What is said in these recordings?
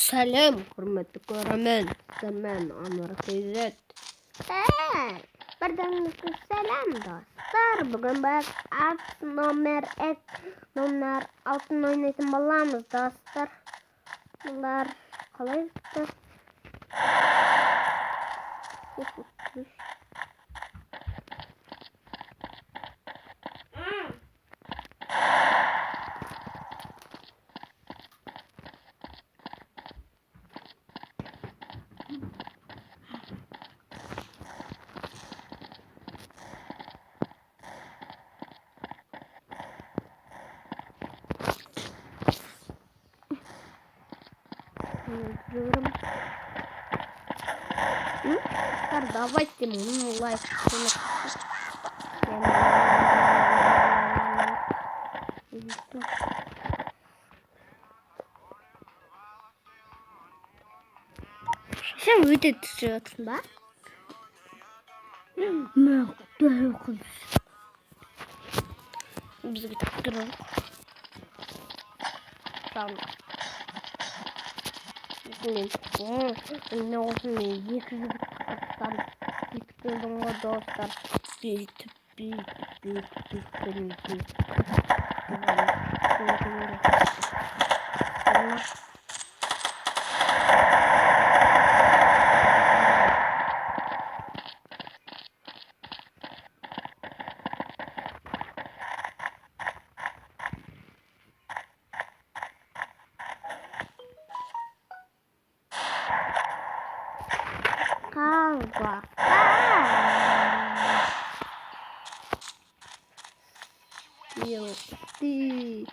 Сәлем, құрметті көрермен. Мен Анвар Кейзет. Бірдеңізге сәлем, достар. Бүгін біз номер 6 ойнайтын боламыз, достар. Бұлар қалай өтті? Давайте мне лайк. Sen video tutuyorsun da? Biz bir tutturalım. Tamam. Ne olsun ne yıkıcı bir tutalım o dostlar. Büyük. Kavga. Yıldı.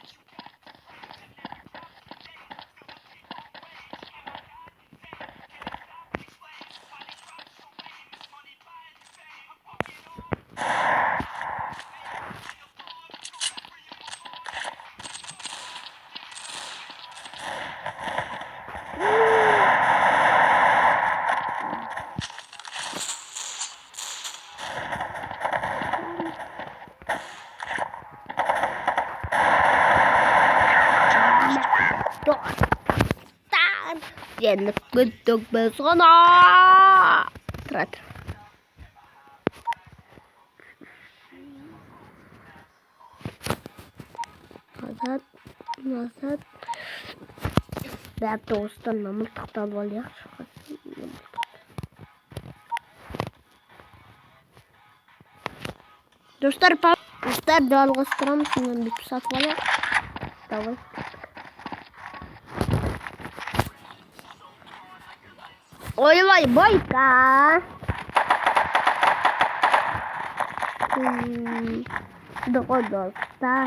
Cennet gittik ben sana. Trat. Назад. Ben dostum namırtıktan oluyor. Dostlar жалғастырамыз, мен бүйтіп сатып алайық. Давай. Ойбай, бойка. Дұғы достар.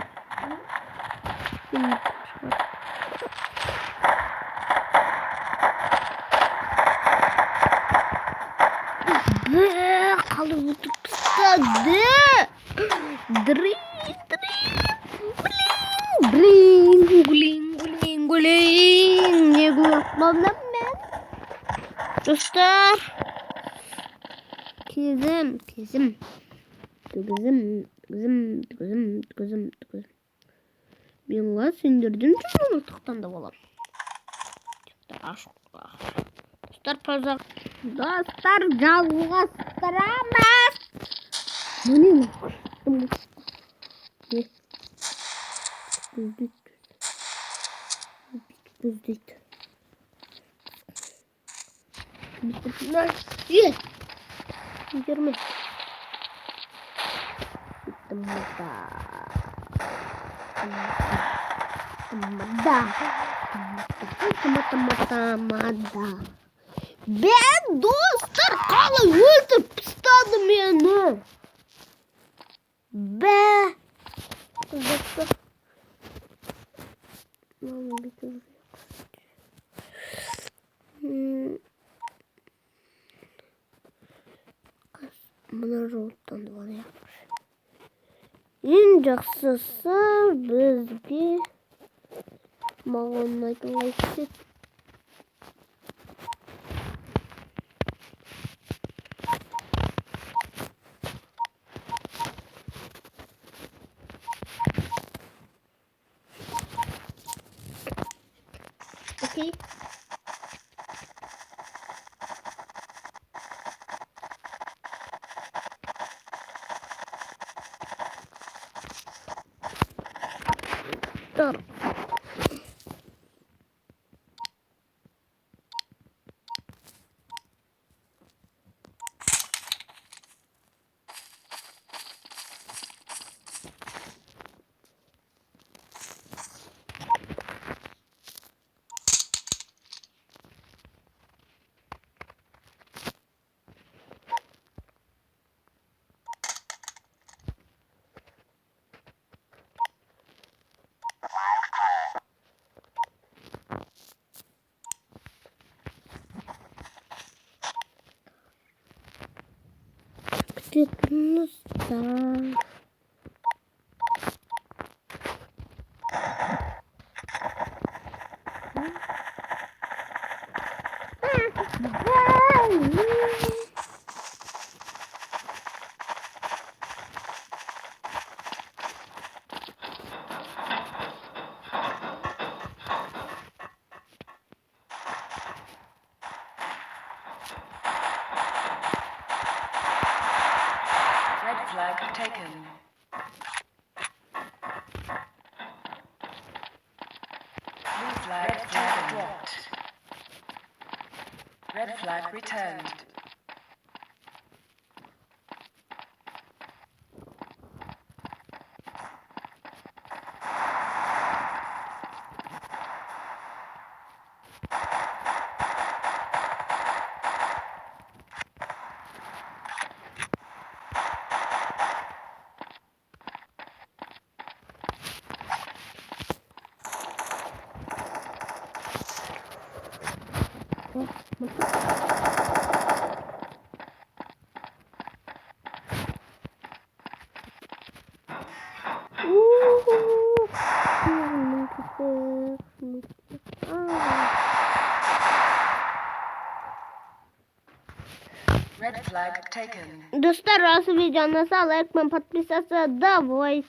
Қалып өтіп тастады. Блин. Не глотмадым мен. Достар. Кезім. Мен ға сендерден жұмылтықтан да болам. Достар, жалғастырамыз. Мені Büzdük. Girme. Ben dostlar kalın öldürüp ısladım yani. Dostlar. Buna root'tan da bana yapmış. En жақсысы бізге маған айтылайсы. Окей. Dostlar. Red flag taken. Blue flag dropped. Red flag returned. Red flag taken. Достар, раз видео на сале, как мы подписаться, давайте.